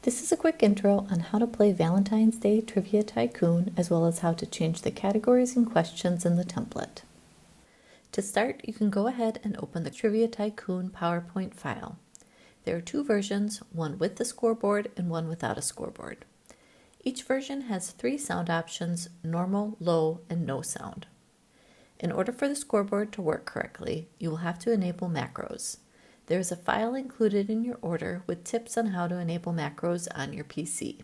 This is a quick intro on how to play Valentine's Day Trivia Tycoon, as well as how to change the categories and questions in the template. To start, you can go ahead and open the Trivia Tycoon PowerPoint file. There are two versions, one with the scoreboard and one without a scoreboard. Each version has 3 sound options: normal, low, and no sound. In order for the scoreboard to work correctly, you will have to enable macros. There is a file included in your order with tips on how to enable macros on your PC.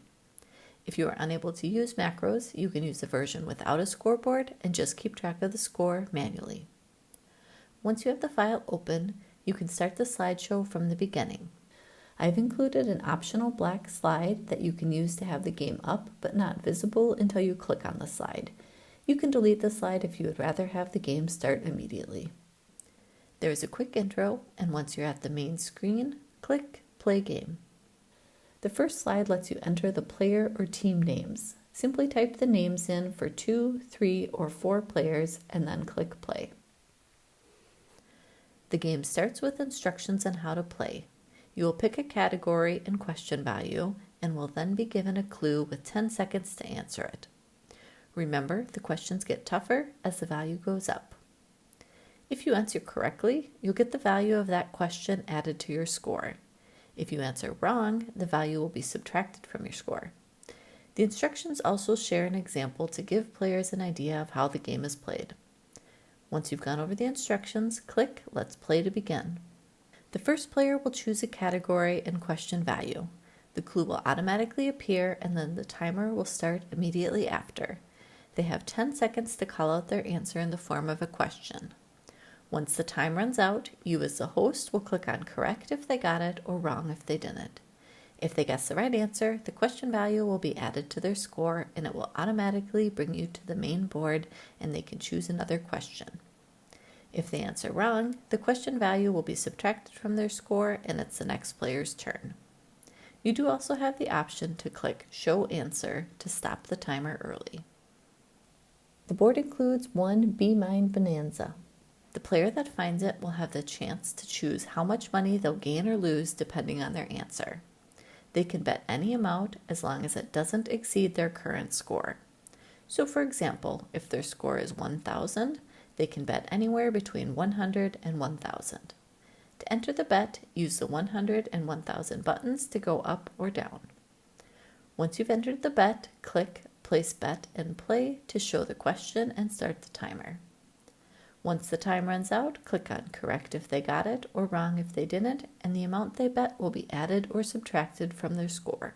If you are unable to use macros, you can use the version without a scoreboard and just keep track of the score manually. Once you have the file open, you can start the slideshow from the beginning. I've included an optional black slide that you can use to have the game up but not visible until you click on the slide. You can delete the slide if you would rather have the game start immediately. There is a quick intro, and once you're at the main screen, click Play Game. The first slide lets you enter the player or team names. Simply type the names in for 2, 3, or 4 players and then click Play. The game starts with instructions on how to play. You will pick a category and question value and will then be given a clue with 10 seconds to answer it. Remember, the questions get tougher as the value goes up. If you answer correctly, you'll get the value of that question added to your score. If you answer wrong, the value will be subtracted from your score. The instructions also share an example to give players an idea of how the game is played. Once you've gone over the instructions, click Let's Play to begin. The first player will choose a category and question value. The clue will automatically appear and then the timer will start immediately after. They have 10 seconds to call out their answer in the form of a question. Once the time runs out, you as the host will click on correct if they got it or wrong if they didn't. If they guess the right answer, the question value will be added to their score and it will automatically bring you to the main board and they can choose another question. If they answer wrong, the question value will be subtracted from their score and it's the next player's turn. You do also have the option to click Show Answer to stop the timer early. The board includes one Be Mine Bonanza. The player that finds it will have the chance to choose how much money they'll gain or lose depending on their answer. They can bet any amount as long as it doesn't exceed their current score. So for example, if their score is 1,000, they can bet anywhere between 100 and 1,000. To enter the bet, use the 100 and 1,000 buttons to go up or down. Once you've entered the bet, click Place Bet and Play to show the question and start the timer. Once the time runs out, click on correct if they got it or wrong if they didn't, and the amount they bet will be added or subtracted from their score.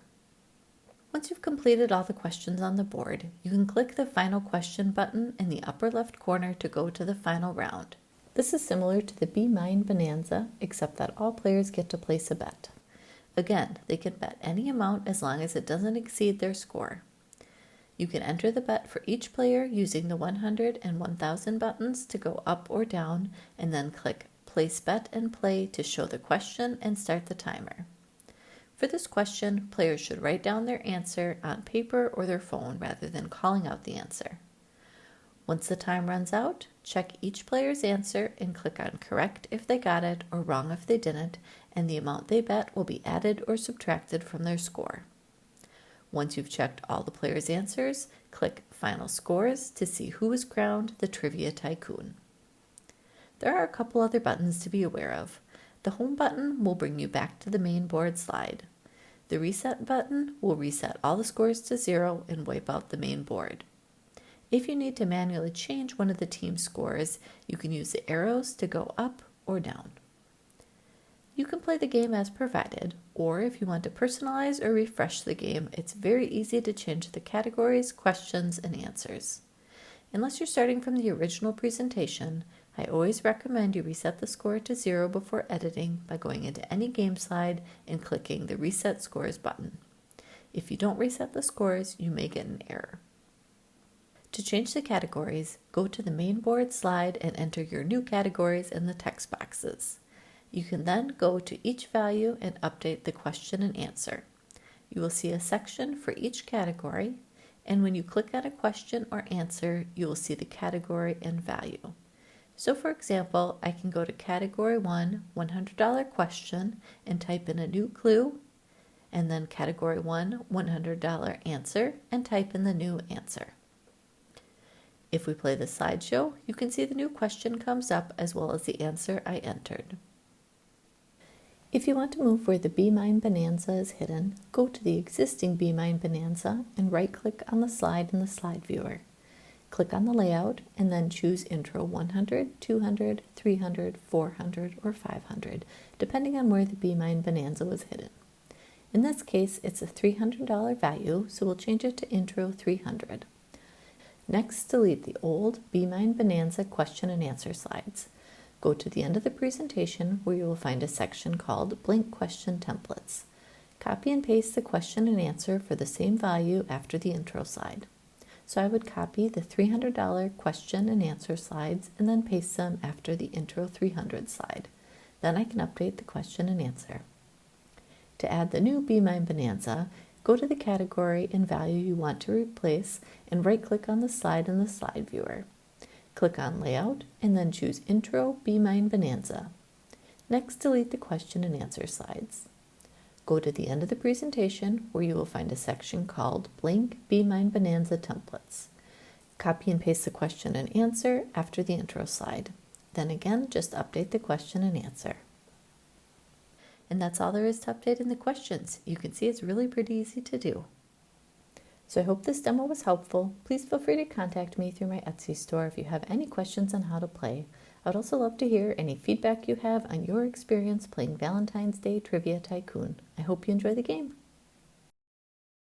Once you've completed all the questions on the board, you can click the Final Question button in the upper left corner to go to the final round. This is similar to the Be Mine Bonanza, except that all players get to place a bet. Again, they can bet any amount as long as it doesn't exceed their score. You can enter the bet for each player using the 100 and 1,000 buttons to go up or down, and then click Place Bet and Play to show the question and start the timer. For this question, players should write down their answer on paper or their phone rather than calling out the answer. Once the time runs out, check each player's answer and click on correct if they got it or wrong if they didn't, and the amount they bet will be added or subtracted from their score. Once you've checked all the players' answers, click Final Scores to see who is crowned the Trivia Tycoon. There are a couple other buttons to be aware of. The Home button will bring you back to the main board slide. The Reset button will reset all the scores to 0 and wipe out the main board. If you need to manually change one of the team's scores, you can use the arrows to go up or down. You can play the game as provided, or if you want to personalize or refresh the game, it's very easy to change the categories, questions, and answers. Unless you're starting from the original presentation, I always recommend you reset the score to 0 before editing by going into any game slide and clicking the Reset Scores button. If you don't reset the scores, you may get an error. To change the categories, go to the main board slide and enter your new categories in the text boxes. You can then go to each value and update the question and answer. You will see a section for each category, and when you click on a question or answer, you will see the category and value. So for example, I can go to Category 1, $100 question, and type in a new clue, and then category 1, $100 answer, and type in the new answer. If we play the slideshow, you can see the new question comes up as well as the answer I entered. If you want to move where the Be Mine Bonanza is hidden, go to the existing Be Mine Bonanza and right-click on the slide in the slide viewer. Click on the layout and then choose Intro 100, 200, 300, 400, or 500, depending on where the Be Mine Bonanza was hidden. In this case, it's a $300 value, so we'll change it to Intro 300. Next, delete the old Be Mine Bonanza question and answer slides. Go to the end of the presentation where you will find a section called Blank Question Templates. Copy and paste the question and answer for the same value after the intro slide. So I would copy the $300 question and answer slides and then paste them after the Intro 300 slide. Then I can update the question and answer. To add the new Be Mine Bonanza, go to the category and value you want to replace and right-click on the slide in the slide viewer. Click on Layout and then choose Intro Be Mine Bonanza. Next, delete the question and answer slides. Go to the end of the presentation where you will find a section called Blank Be Mine Bonanza Templates. Copy and paste the question and answer after the intro slide. Then again, just update the question and answer. And that's all there is to update in the questions. You can see it's really pretty easy to do. So I hope this demo was helpful. Please feel free to contact me through my Etsy store if you have any questions on how to play. I would also love to hear any feedback you have on your experience playing Valentine's Day Trivia Tycoon. I hope you enjoy the game.